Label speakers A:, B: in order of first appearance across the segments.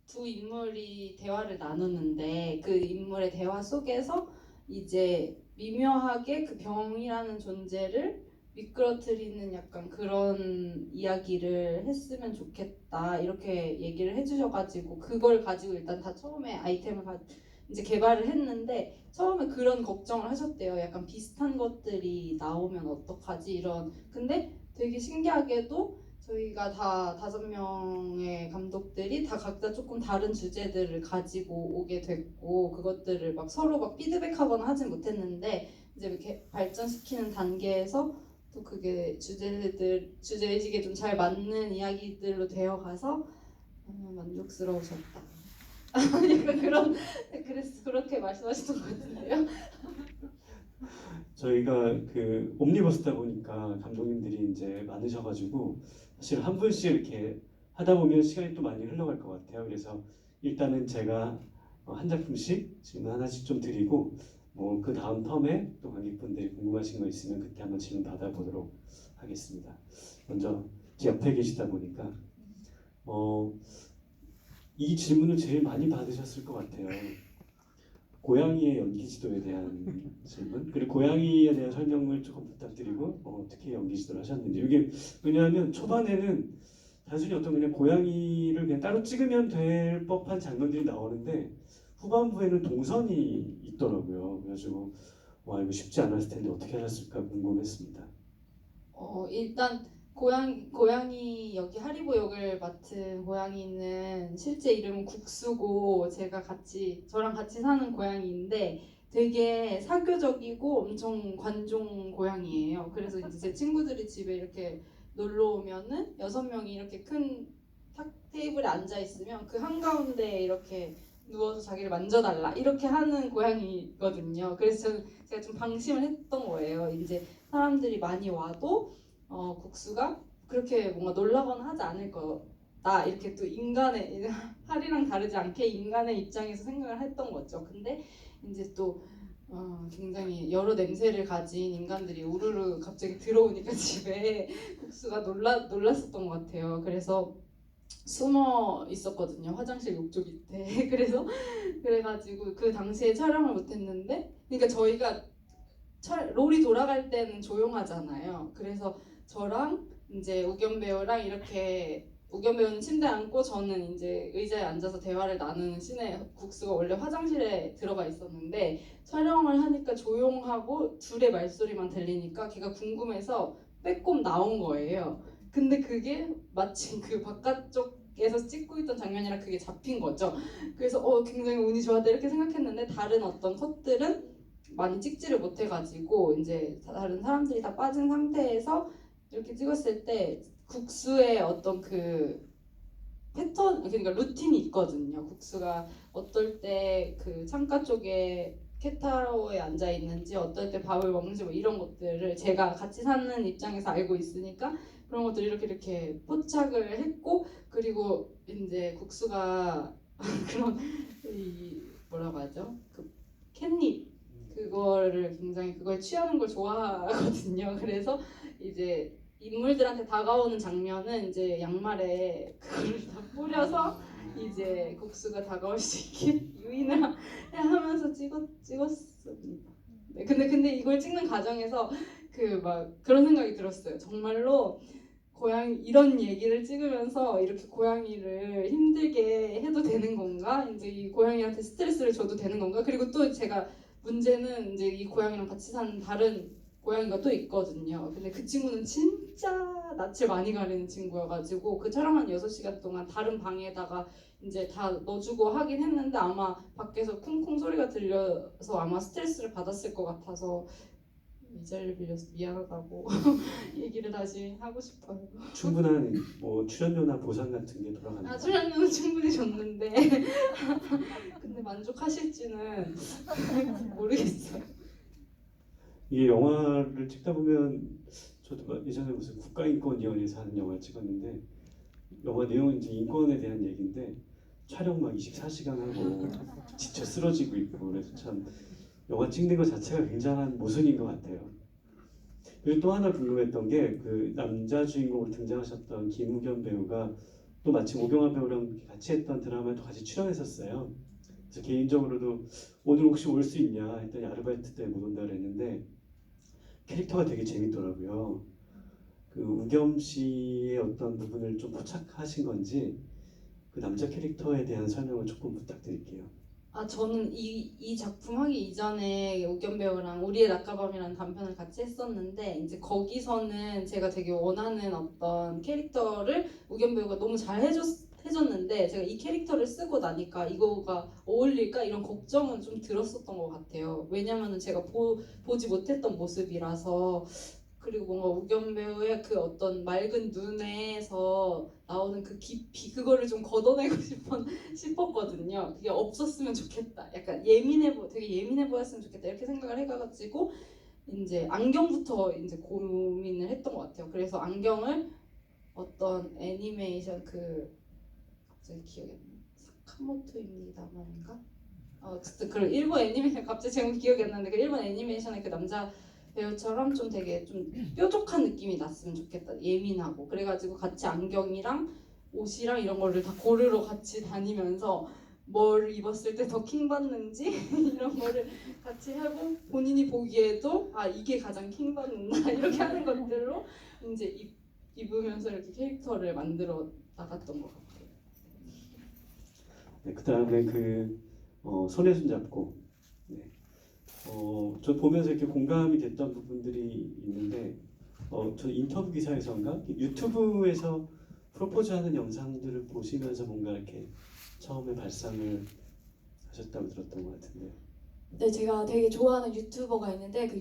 A: 두 인물이 대화를 나누는데 그 인물의 대화 속에서 이제 미묘하게 그 병이라는 존재를 미끄러뜨리는 약간 그런 이야기를 했으면 좋겠다 이렇게 얘기를 해주셔가지고 그걸 가지고 일단 다 처음에 아이템을 이제 개발을 했는데 처음에 그런 걱정을 하셨대요. 약간 비슷한 것들이 나오면 어떡하지 이런. 근데 되게 신기하게도 저희가 다 5명의 감독들이 다 각자 조금 다른 주제들을 가지고 오게 됐고 그것들을 막 서로 막 피드백하거나 하진 못했는데 이제 이렇게 발전시키는 단계에서 또 그게 주제의식에 좀 잘 맞는 이야기들로 되어가서 만족스러우셨다. 약간 그렇게 말씀하시던 것 같은데요.
B: 저희가 그 옴니버스다 보니까 감독님들이 이제 많으셔가지고 사실 한 분씩 이렇게 하다 보면 시간이 또 많이 흘러갈 것 같아요. 그래서 일단은 제가 한 작품씩 질문 하나씩 좀 드리고 뭐 그 다음 텀에 또 관객분들이 궁금하신 거 있으면 그때 한번 질문 받아보도록 하겠습니다. 먼저 옆에 계시다 보니까 이 질문을 제일 많이 받으셨을 것 같아요. 고양이의 연기 지도에 대한 질문, 그리고 고양이에 대한 설명을 조금 부탁드리고 어떻게 연기 지도를 하셨는지. 이게 왜냐하면 초반에는 단순히 어떤 그냥 고양이를 그냥 따로 찍으면 될 법한 장면들이 나오는데 후반부에는 동선이 있더라고요. 그래가지고 와 이거 쉽지 않았을 텐데 어떻게 하셨을까 궁금했습니다.
A: 일단 고양이 여기 하리보 역을 맡은 고양이는 실제 이름은 국수고 저랑 같이 사는 고양이인데 되게 사교적이고 엄청 관종 고양이에요. 그래서 이제 제 친구들이 집에 이렇게 놀러 오면은 6명이 이렇게 큰 테이블에 앉아 있으면 그 한가운데 이렇게 누워서 자기를 만져달라 이렇게 하는 고양이거든요. 그래서 제가 좀 방심을 했던 거예요. 이제 사람들이 많이 와도 국수가 그렇게 뭔가 놀라거나 하지 않을 거다 이렇게 또 인간의 하리랑 다르지 않게 인간의 입장에서 생각을 했던 거죠. 근데 이제 또 굉장히 여러 냄새를 가진 인간들이 우르르 갑자기 들어오니까 집에 국수가 놀랐었던 것 같아요. 그래서 숨어 있었거든요. 화장실 욕조 밑에. 그래가지고 그 당시에 촬영을 못했는데, 그러니까 저희가 롤이 돌아갈 때는 조용하잖아요. 그래서 저랑 이제 우겸 배우랑 이렇게 우겸 배우는 침대에 앉고 저는 이제 의자에 앉아서 대화를 나누는 씬에 국수가 원래 화장실에 들어가 있었는데 촬영을 하니까 조용하고 둘의 말소리만 들리니까 걔가 궁금해서 빼꼼 나온 거예요. 근데 그게 마침 그 바깥쪽에서 찍고 있던 장면이랑 그게 잡힌 거죠. 그래서 굉장히 운이 좋았다 이렇게 생각했는데 다른 어떤 컷들은 많이 찍지를 못해가지고 이제 다른 사람들이 다 빠진 상태에서 이렇게 찍었을 때 국수의 어떤 그 패턴 그러니까 루틴이 있거든요. 국수가 어떨 때 그 창가 쪽에 캣타워에 앉아 있는지 어떨 때 밥을 먹는지 뭐 이런 것들을 제가 같이 사는 입장에서 알고 있으니까 그런 것들 이렇게 포착을 했고 그리고 이제 국수가 그런 이 뭐라고 하죠? 그 캣닙 그거를 굉장히 그걸 취하는 걸 좋아하거든요. 그래서 이제 인물들한테 다가오는 장면은 이제 양말에 그거를 다 뿌려서 이제 국수가 다가올 수 있게 유인을 하면서 찍었습니다. 네, 근데 이걸 찍는 과정에서 그 막 그런 생각이 들었어요. 정말로 고양이 이런 얘기를 찍으면서 이렇게 고양이를 힘들게 해도 되는 건가? 이제 이 고양이한테 스트레스를 줘도 되는 건가? 그리고 또 제가 문제는 이제 이 고양이랑 같이 사는 다른 고양이가 또 있거든요. 근데 그 친구는 진짜 낯을 많이 가리는 친구여가지고 그 촬영 한 6시간 동안 다른 방에다가 이제 다 넣어주고 하긴 했는데 아마 밖에서 쿵쿵 소리가 들려서 아마 스트레스를 받았을 것 같아서 이 자리를 빌려서 미안하다고 얘기를 다시 하고 싶어요.
B: 충분한 뭐 출연료나 보상 같은 게 돌아가는 거예요.
A: 출연료는 충분히 줬는데 근데 만족하실지는 모르겠어요.
B: 이 영화를 찍다 보면 저도 예전에 무슨 국가인권위원회에서 하는 영화를 찍었는데 영화 내용은 이제 인권에 대한 얘기인데 촬영 막 24시간 하고 지쳐 쓰러지고 있고 그래서 참 영화 찍는 것 자체가 굉장한 모순인 것 같아요. 그리고 또 하나 궁금했던 게 그 남자 주인공으로 등장하셨던 김우겸 배우가 또 마침 오경화 배우랑 같이 했던 드라마에도 같이 출연했었어요. 그래서 개인적으로도 오늘 혹시 올 수 있냐 했더니 아르바이트 때문에 못 온다 그랬는데 캐릭터가 되게 재밌더라고요. 그 우겸 씨의 어떤 부분을 좀 포착하신 건지 그 남자 캐릭터에 대한 설명을 조금 부탁드릴게요.
A: 저는 이 작품 하기 이전에 우겸 배우랑 우리의 낮가밤이라는 단편을 같이 했었는데 이제 거기서는 제가 되게 원하는 어떤 캐릭터를 우겸 배우가 너무 잘 해줬는데 제가 이 캐릭터를 쓰고 나니까 이거가 어울릴까 이런 걱정은 좀 들었었던 것 같아요. 왜냐면은 제가 보지 못했던 모습이라서. 그리고 뭔가 우겸 배우의 그 어떤 맑은 눈에서 나오는 그 깊이 그거를 좀 걷어내고 싶었거든요. 그게 없었으면 좋겠다. 약간 되게 예민해 보였으면 좋겠다. 이렇게 생각을 해가지고 이제 안경부터 이제 고민을 했던 것 같아요. 그래서 안경을 어떤 애니메이션 갑자기 기억이 안 나요. 사카모토입니다만인가? 어쨌든 그 일본 애니메이션 갑자기 제목 기억이 안 나는데 그 일본 애니메이션의 그 남자 배우처럼 좀 되게 좀 뾰족한 느낌이 났으면 좋겠다. 예민하고 그래가지고 같이 안경이랑 옷이랑 이런 거를 다 고르러 같이 다니면서 뭘 입었을 때 더 킹받는지 이런 거를 같이 하고 본인이 보기에도 이게 가장 킹받는다 이렇게 하는 것들로 이제 입으면서 이렇게 캐릭터를 만들어 나갔던 것 같아요.
B: 네, 그 다음에 손에 손잡고 저 보면서 이렇게 공감이 됐던 부분들이 있는데 저 인터뷰 기사에서인가 유튜브에서 프로포즈하는 영상들을 보시면서 뭔가 이렇게 처음에 발상을 하셨다고 들었던 것 같은데요.
C: 네, 제가 되게 좋아하는 유튜버가 있는데 그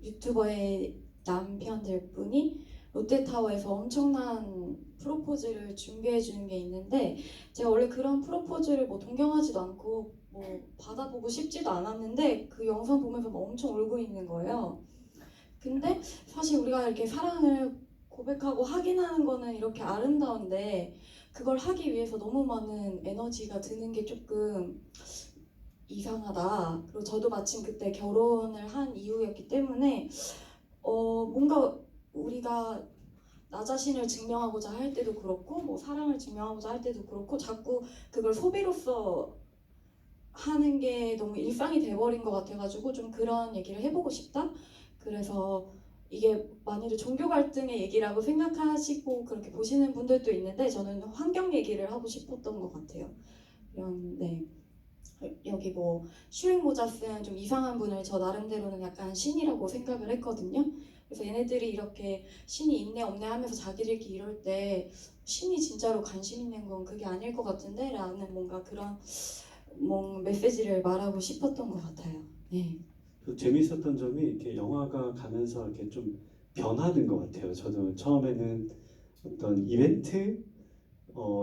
C: 유튜버의 남편 될 분이 롯데타워에서 엄청난 프로포즈를 준비해 주는 게 있는데 제가 원래 그런 프로포즈를 뭐 동경하지도 않고 뭐 받아보고 싶지도 않았는데 그 영상 보면서 막 엄청 울고 있는 거예요. 근데 사실 우리가 이렇게 사랑을 고백하고 확인하는 거는 이렇게 아름다운데 그걸 하기 위해서 너무 많은 에너지가 드는 게 조금 이상하다. 그리고 저도 마침 그때 결혼을 한 이후였기 때문에 뭔가 우리가 나 자신을 증명하고자 할 때도 그렇고 뭐 사랑을 증명하고자 할 때도 그렇고 자꾸 그걸 소비로서 하는 게 너무 일상이 돼버린 것 같아가지고 좀 그런 얘기를 해보고 싶다. 그래서 이게 만일에 종교 갈등의 얘기라고 생각하시고 그렇게 보시는 분들도 있는데 저는 환경 얘기를 하고 싶었던 것 같아요. 네. 여기 뭐 슈링 모자 쓴 좀 이상한 분을 저 나름대로는 약간 신이라고 생각을 했거든요. 그래서 얘네들이 이렇게 신이 있네 없네 하면서 자기들끼리 이럴 때 신이 진짜로 관심 있는 건 그게 아닐 것 같은데 라는 뭔가 그런 메시지를 말하고 싶었던 것 같아요. 네.
B: 재밌었던 점이 이렇게 영화가 가면서 이렇게 좀 변하는 것 같아요. 저도 처음에는 어떤 이벤트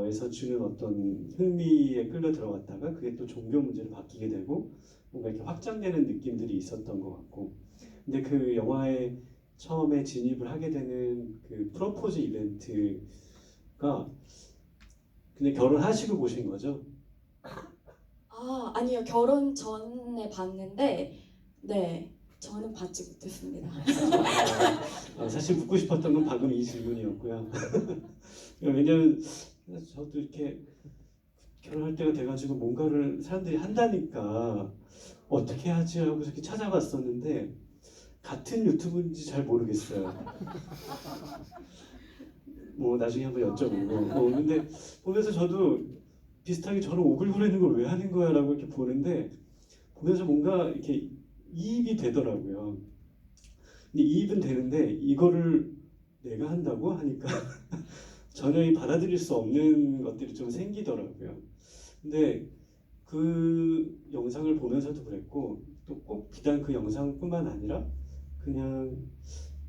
B: 에서 주는 어떤 흥미에 끌려 들어갔다가 그게 또 종교 문제로 바뀌게 되고 뭔가 이렇게 확장되는 느낌들이 있었던 것 같고 근데 그 영화에 처음에 진입을 하게 되는 그 프로포즈 이벤트가 근데 결혼하시고 보신 거죠?
C: 아니요. 결혼 전에 봤는데 네. 저는 받지 못했습니다.
B: 사실 묻고 싶었던 건 방금 이 질문이었고요. 왜냐면 저도 이렇게 결혼할 때가 돼가지고 뭔가를 사람들이 한다니까 어떻게 하지 하고 이렇게 찾아봤었는데 같은 유튜브인지 잘 모르겠어요. 뭐 나중에 한번 여쭤보고. 근데 보면서 저도 비슷하게 저는 오글거리는 걸 왜 하는 거야 라고 이렇게 보는데 보면서 뭔가 이렇게 이입이 되더라고요. 근데 이입은 되는데 이거를 내가 한다고 하니까 전혀 받아들일 수 없는 것들이 좀 생기더라고요. 근데 그 영상을 보면서도 그랬고 또 꼭 비단 그 영상뿐만 아니라 그냥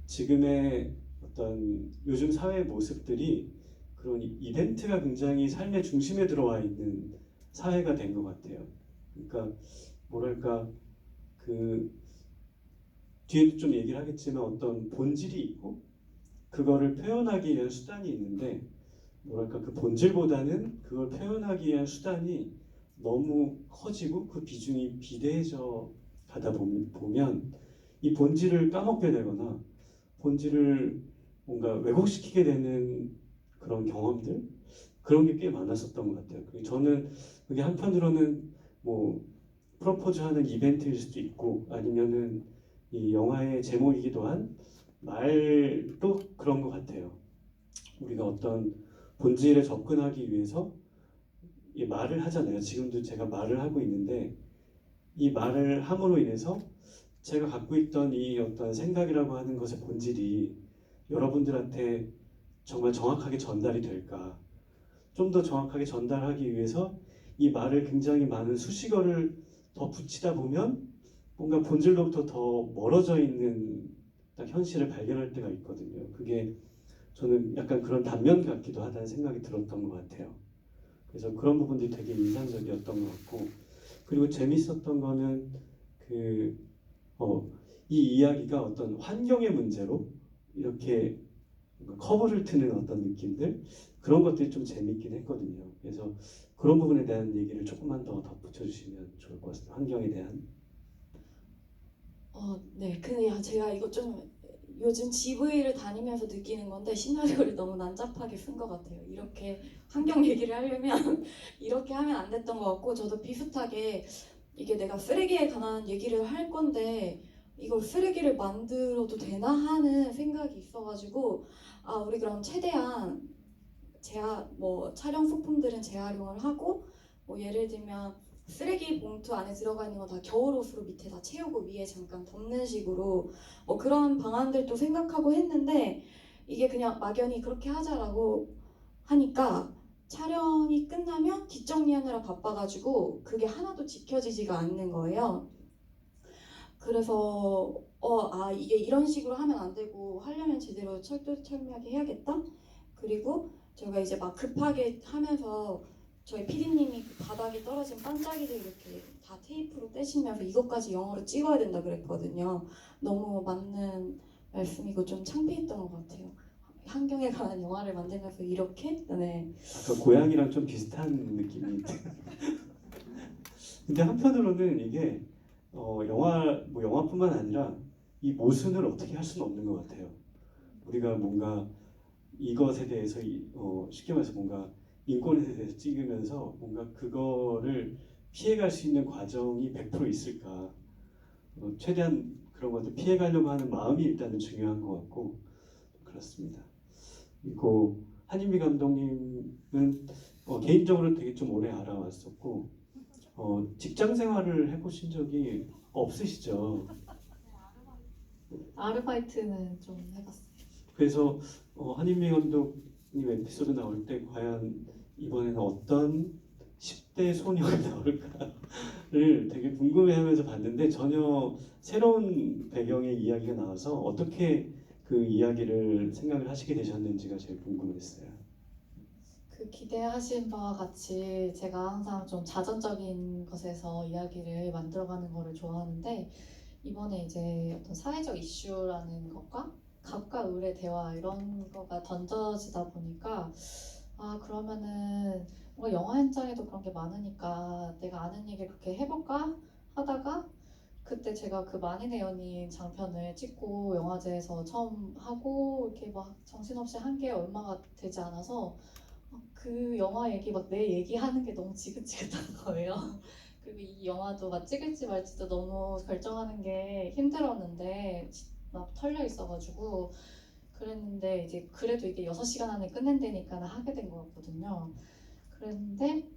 B: 지금의 어떤 요즘 사회의 모습들이 그런 이벤트가 굉장히 삶의 중심에 들어와 있는 사회가 된 것 같아요. 그러니까 뭐랄까 그 뒤에도 좀 얘기를 하겠지만 어떤 본질이 있고 그거를 표현하기 위한 수단이 있는데 뭐랄까 그 본질보다는 그걸 표현하기 위한 수단이 너무 커지고 그 비중이 비대해져 가다 보면 이 본질을 까먹게 되거나 본질을 뭔가 왜곡시키게 되는 그런 경험들 그런 게 꽤 많았었던 것 같아요. 저는 그게 한편으로는 뭐 프로포즈하는 이벤트일 수도 있고 아니면은 이 영화의 제목이기도 한 말도 그런 것 같아요. 우리가 어떤 본질에 접근하기 위해서 이 말을 하잖아요. 지금도 제가 말을 하고 있는데 이 말을 함으로 인해서 제가 갖고 있던 이 어떤 생각이라고 하는 것의 본질이 여러분들한테 정말 정확하게 전달이 될까? 좀 더 정확하게 전달하기 위해서 이 말을 굉장히 많은 수식어를 더 붙이다 보면 뭔가 본질로부터 더 멀어져 있는 딱 현실을 발견할 때가 있거든요. 그게 저는 약간 그런 단면 같기도 하다는 생각이 들었던 것 같아요. 그래서 그런 부분들이 되게 인상적이었던 것 같고 그리고 재밌었던 거는 그 이 이야기가 어떤 환경의 문제로 이렇게 커버를 트는 어떤 느낌들 그런 것들이 좀 재밌긴 했거든요. 그래서 그런 부분에 대한 얘기를 조금만 더 덧붙여 주시면 좋을 것 같습니다. 환경에 대한.
C: 네. 근데 제가 이거 좀 요즘 GV를 다니면서 느끼는 건데 시나리오를 너무 난잡하게 쓴 것 같아요. 이렇게 환경 얘기를 하려면 이렇게 하면 안 됐던 것 같고 저도 비슷하게 이게 내가 쓰레기에 관한 얘기를 할 건데 이걸 쓰레기를 만들어도 되나 하는 생각이 있어가지고 우리 그럼 최대한 뭐 촬영 소품들은 재활용을 하고 뭐 예를 들면 쓰레기 봉투 안에 들어가 있는 거 다 겨울옷으로 밑에 다 채우고 위에 잠깐 덮는 식으로 뭐 그런 방안들도 생각하고 했는데 이게 그냥 막연히 그렇게 하자라고 하니까 촬영이 끝나면 뒷정리하느라 바빠가지고 그게 하나도 지켜지지가 않는 거예요. 그래서 이게 이런 식으로 하면 안 되고 하려면 제대로 철두철미하게 해야겠다. 그리고 저희가 이제 막 급하게 하면서 저희 PD님이 그 바닥에 떨어진 반짝이들 이렇게 다 테이프로 떼시면서 이것까지 영어로 찍어야 된다 그랬거든요. 너무 맞는 말씀이고 좀 창피했던 것 같아요. 환경에 관한 영화를 만들면서 이렇게? 네.
B: 아까 고양이랑 좀 비슷한 느낌이. 근데 한편으로는 이게 영화뿐만 아니라 이 모순을 어떻게 할 수는 없는 것 같아요. 우리가 뭔가 이것에 대해서 쉽게 말해서 뭔가 인권에 대해서 찍으면서 뭔가 그거를 피해갈 수 있는 과정이 100% 있을까? 최대한 그런 것들 피해가려고 하는 마음이 일단은 중요한 것 같고 그렇습니다. 그리고 한인미 감독님은 개인적으로 되게 좀 오래 알아왔었고 직장 생활을 해보신 적이 없으시죠?
A: 아르바이트는 좀 해봤어요.
B: 그래서 한인미 감독님 에피소드 나올 때 과연 이번에는 어떤 10대 소녀가 나올까를 되게 궁금해하면서 봤는데 전혀 새로운 배경의 이야기가 나와서 어떻게 그 이야기를 생각을 하시게 되셨는지가 제일 궁금했어요.
D: 그 기대하신 바와 같이 제가 항상 좀 자전적인 것에서 이야기를 만들어가는 거를 좋아하는데 이번에 이제 어떤 사회적 이슈라는 것과 갑과 을의 대화 이런 거가 던져지다 보니까 그러면은 뭔가 영화 현장에도 그런 게 많으니까 내가 아는 얘기를 그렇게 해볼까 하다가 그때 제가 그 만인의 연인 장편을 찍고 영화제에서 처음 하고 이렇게 막 정신없이 한 게 얼마가 되지 않아서 그 영화 얘기 막 내 얘기하는 게 너무 지긋지긋한 거예요. 그리고 이 영화도 막 찍을지 말지도 너무 결정하는 게 힘들었는데 막 털려 있어가지고 그랬는데 이제 그래도 이게 6시간 안에 끝낸다니까 하게 된 거였거든요. 그랬는데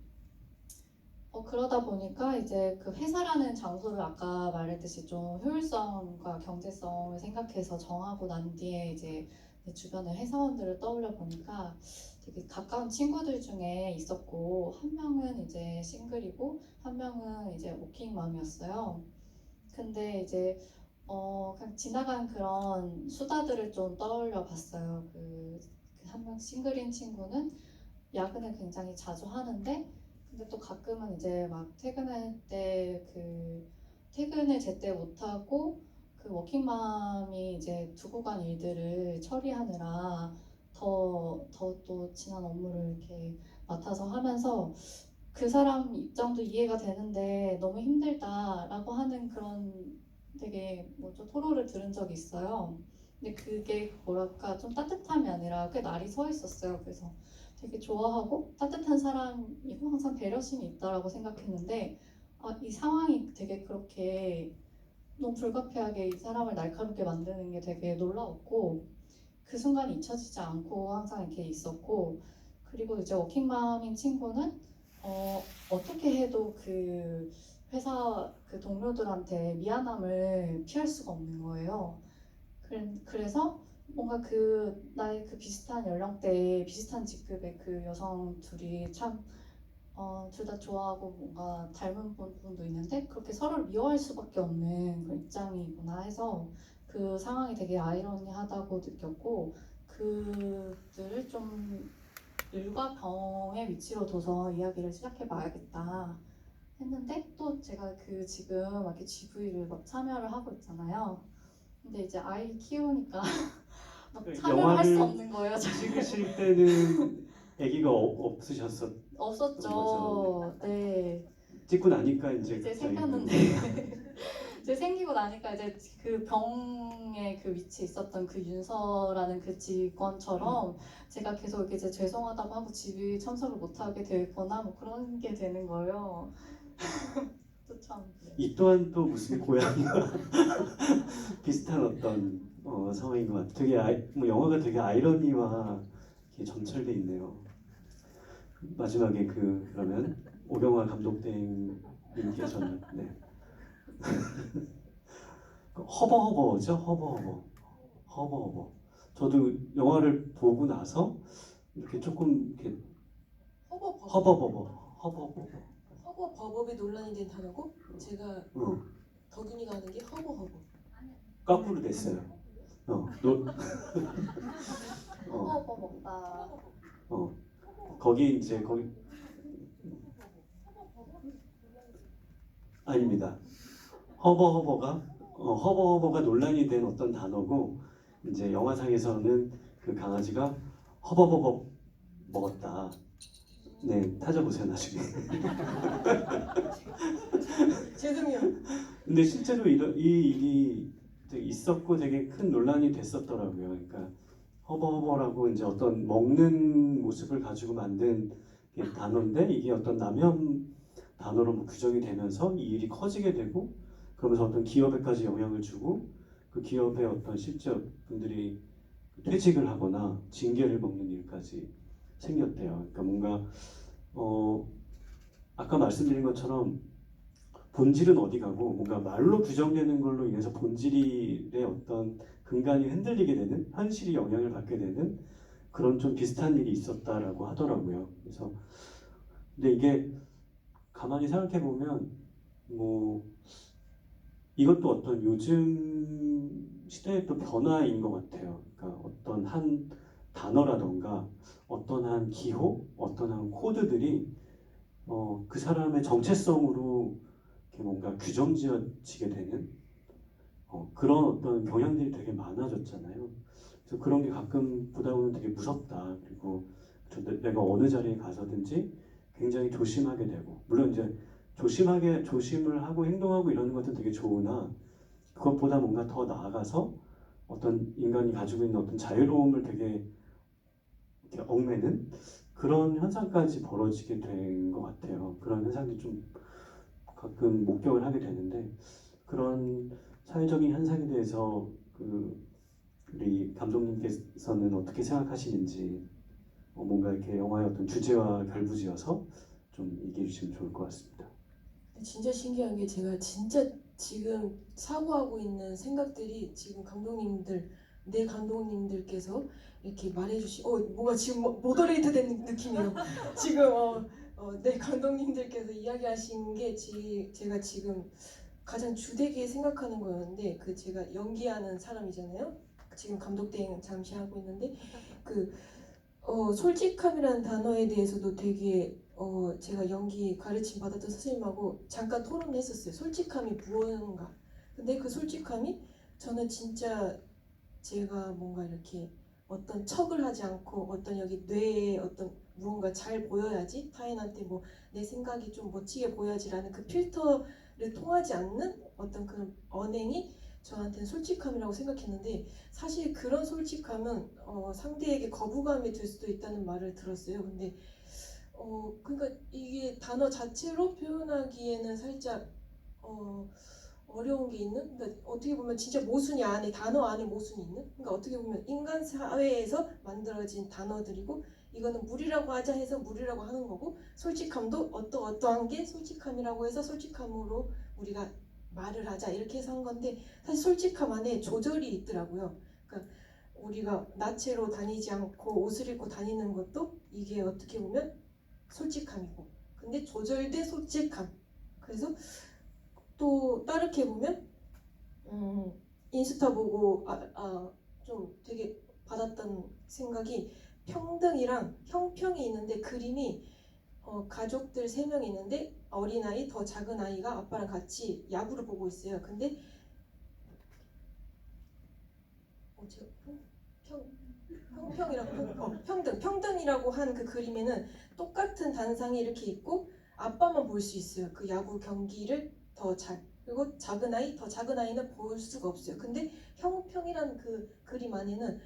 D: 그러다 보니까 이제 그 회사라는 장소를 아까 말했듯이 좀 효율성과 경제성을 생각해서 정하고 난 뒤에 이제 내 주변의 회사원들을 떠올려 보니까 되게 가까운 친구들 중에 있었고 한 명은 이제 싱글이고 한 명은 이제 워킹맘이었어요. 근데 이제 그냥 지나간 그런 수다들을 좀 떠올려 봤어요. 그 한 명 싱글인 친구는 야근을 굉장히 자주 하는데 근데 또 가끔은 이제 막 퇴근할 때 퇴근을 제때 못하고 그 워킹맘이 이제 두고 간 일들을 처리하느라 더 또 지난 업무를 이렇게 맡아서 하면서 그 사람 입장도 이해가 되는데 너무 힘들다라고 하는 그런 되게 뭐죠 토로를 들은 적이 있어요. 근데 그게 뭐랄까 좀 따뜻함이 아니라 꽤 날이 서 있었어요. 그래서 되게 좋아하고 따뜻한 사람이고 항상 배려심이 있다라고 생각했는데 이 상황이 되게 그렇게 너무 불가피하게 이 사람을 날카롭게 만드는 게 되게 놀라웠고 그 순간이 잊혀지지 않고 항상 이렇게 있었고 그리고 이제 워킹맘인 친구는 어떻게 해도 그 회사 그 동료들한테 미안함을 피할 수가 없는 거예요. 그래서 뭔가 그 나의 그 비슷한 연령대에 비슷한 직급의 그 여성 둘이 참 둘 다 좋아하고 뭔가 닮은 부분도 있는데 그렇게 서로를 미워할 수밖에 없는 그런 입장이구나 해서 그 상황이 되게 아이러니하다고 느꼈고 그들을 좀 일과 병의 위치로 둬서 이야기를 시작해봐야겠다 했는데 또 제가 그 지금 막 이렇게 GV를 막 참여를 하고 있잖아요. 근데 이제 아이 키우니까 막
B: 그
D: 참여를 할 수
B: 영화를
D: 없는 거예요.
B: 찍으실 때는 아기가 없으셨었
D: 없었죠. 네.
B: 찍고 나니까 이제
D: 이제
B: 갑자기
D: 생겼는데 이제 생기고 나니까 이제 그 병의 그 위치에 있었던 그 윤서라는 그 직원처럼 제가 계속 이렇게 이제 죄송하다고 하고 집이 참석을 못하게 되거나 뭐 그런 게 되는 거예요. 또 참.
B: 이 또한 또 무슨 고양이와 비슷한 어떤 상황인 것 같아요. 되게 뭐 영화가 되게 아이러니와 이렇게 점철돼 있네요. 마지막에 그러면 오병화 감독님께서는 네. 허버허버죠, 허버허버. 저도 영화를 보고 나서 이렇게 조금 이렇게 허버허버.
E: 허버버법이 논란이 된 단어고 제가 덕윤이가 하는 게 허버허버.
B: 거꾸로 됐어요.
D: 먹다.
B: 거기 이제 거기 아닙니다. 허버허버가 논란이 된 어떤 단어고 이제 영화상에서는 그 강아지가 허버허버 먹었다. 네, 찾아보세요 나중에.
E: 죄송해요.
B: 근데 실제로 이 일이 되게 있었고 되게 큰 논란이 됐었더라고요. 그러니까 허버허버라고 이제 어떤 먹는 모습을 가지고 만든 단어인데 이게 어떤 남혐 단어로 뭐 규정이 되면서 이 일이 커지게 되고 그러면서 어떤 기업에까지 영향을 주고 그 기업의 어떤 실제 분들이 퇴직을 하거나 징계를 먹는 일까지 생겼대요. 그러니까 뭔가 아까 말씀드린 것처럼 본질은 어디 가고 뭔가 말로 규정되는 걸로 인해서 본질의 어떤 근간이 흔들리게 되는 현실이 영향을 받게 되는 그런 좀 비슷한 일이 있었다라고 하더라고요. 그래서 근데 이게 가만히 생각해 보면 뭐 이것도 어떤 요즘 시대의 또 변화인 것 같아요. 그러니까 어떤 한 단어라던가 어떤 한 기호, 어떤 한 코드들이 그 사람의 정체성으로 이렇게 뭔가 규정지어지게 되는 그런 어떤 경향들이 되게 많아졌잖아요. 그래서 그런 게 가끔 보다 보면 되게 무섭다. 그리고 내가 어느 자리에 가서든지 굉장히 조심하게 되고 물론 이제 조심을 하고 행동하고 이러는 것도 되게 좋으나 그것보다 뭔가 더 나아가서 어떤 인간이 가지고 있는 어떤 자유로움을 되게 이렇게 얽매는 그런 현상까지 벌어지게 된 것 같아요. 그런 현상들이 좀 가끔 목격을 하게 되는데 그런 사회적인 현상에 대해서 우리 감독님께서는 어떻게 생각하시는지 뭔가 이렇게 영화의 어떤 주제와 결부지어서 좀 얘기해 주시면 좋을 것 같습니다.
E: 진짜 신기한 게 제가 진짜 지금 사고하고 있는 생각들이 지금 내 감독님들께서 이렇게 말해주시. 뭔가 지금 모더레이터 된 느낌이에요. 지금 내 감독님들께서 이야기하신 게 제가 지금 가장 주되게 생각하는 거였는데 제가 연기하는 사람이잖아요. 지금 감독 대행 잠시 하고 있는데 솔직함이라는 단어에 대해서도 되게 제가 연기 가르침 받았던 선생님하고 잠깐 토론을 했었어요. 솔직함이 무언가. 근데 그 솔직함이 저는 진짜 제가 뭔가 이렇게 어떤 척을 하지 않고 어떤 여기 뇌에 어떤 무언가 잘 보여야지 타인한테 뭐 내 생각이 좀 멋지게 보여야지라는 그 필터를 통하지 않는 어떤 그런 언행이 저한테는 솔직함이라고 생각했는데 사실 그런 솔직함은 상대에게 거부감이 들 수도 있다는 말을 들었어요. 근데 그러니까 이게 단어 자체로 표현하기에는 살짝 어려운 게 있는? 그러니까 어떻게 보면 진짜 모순이 안에 단어 안에 모순이 있는? 그러니까 어떻게 보면 인간 사회에서 만들어진 단어들이고 이거는 물이라고 하자 해서 물이라고 하는 거고 솔직함도 어떠한 게 솔직함이라고 해서 솔직함으로 우리가 말을 하자 이렇게 해서 한 건데 사실 솔직함 안에 조절이 있더라고요. 그러니까 우리가 나체로 다니지 않고 옷을 입고 다니는 것도 이게 어떻게 보면 솔직함이고 근데 조절된 솔직함. 그래서 또 다르게 보면 인스타 보고 좀 되게 받았던 생각이 평등이랑 형평이 있는데 그림이 가족들 3명 있는데 어린아이 더 작은 아이가 아빠랑 같이 야구를 보고 있어요. 근데 평등이라고 한 그 그림에는 똑같은 단상이 이렇게 있고 아빠만 볼 수 있어요. 그 야구 경기를 더 잘. 그리고 작은 아이, 더 작은 아이는 볼 수가 없어요. 근데 형평이라는 그 그림 안에는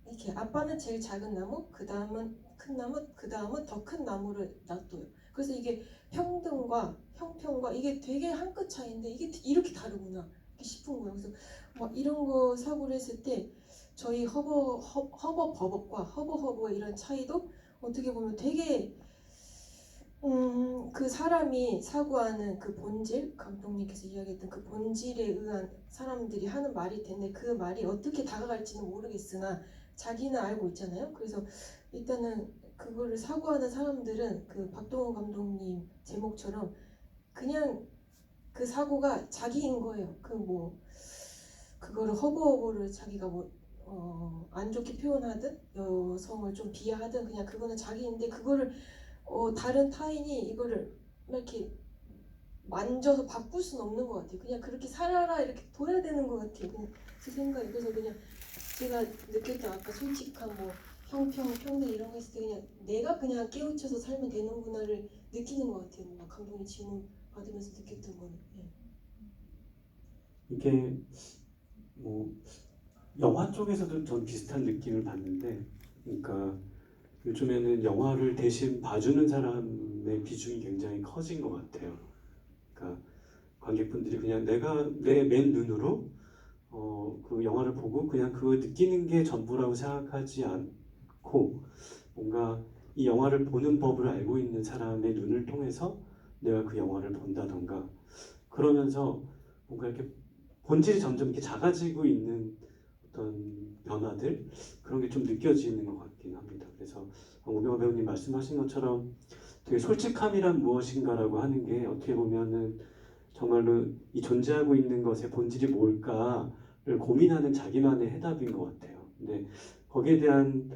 E: 이렇게 아빠는 제일 작은 나무, 그 다음은 큰 나무, 그 다음은 더 큰 나무를 놔둬요. 그래서 이게 평등과 형평과 이게 되게 한 끗 차이인데 이게 이렇게 다르구나 이렇게 싶은 거예요. 그래서 막 이런 거 사고를 했을 때 저희 허버 버벅과 허버의 이런 차이도 어떻게 보면 되게 그 사람이 사고하는 그 본질, 감독님께서 이야기했던 그 본질에 의한 사람들이 하는 말일 텐데 그 말이 어떻게 다가갈지는 모르겠으나 자기는 알고 있잖아요. 그래서 일단은 그거를 사고하는 사람들은 그 박동원 감독님 제목처럼 그냥 그 사고가 자기인 거예요. 그거를 허버를 자기가 안 좋게 표현하든 여성을 좀 비하하든 그냥 그거는 자기인데 그거를 다른 타인이 이거를 이렇게 만져서 바꿀 수는 없는 것 같아요. 그냥 그렇게 살아라 이렇게 둬야 되는 것 같아요. 그냥 제 생각이. 그래서 그냥 제가 느꼈던 아까 솔직한 형평, 평등 이런 거 했을 때 그냥 내가 그냥 깨우쳐서 살면 되는구나를 느끼는 것 같아요. 막 감독님 질문 받으면서 느꼈던 거는. 네.
B: 이게 뭐 영화 쪽에서도 전 비슷한 느낌을 받는데, 그러니까 요즘에는 영화를 대신 봐주는 사람의 비중이 굉장히 커진 것 같아요. 그러니까 관객분들이 그냥 내가 내 맨 눈으로 그 영화를 보고 그냥 그거 느끼는 게 전부라고 생각하지 않고 뭔가 이 영화를 보는 법을 알고 있는 사람의 눈을 통해서 내가 그 영화를 본다던가 그러면서 뭔가 이렇게 본질이 점점 이렇게 작아지고 있는 어떤 변화들 그런 게 좀 느껴지는 것 같긴 합니다. 그래서 오경화 배우님 말씀하신 것처럼 되게 솔직함이란 무엇인가라고 하는 게 어떻게 보면은 정말로 이 존재하고 있는 것의 본질이 뭘까를 고민하는 자기만의 해답인 것 같아요. 근데 거기에 대한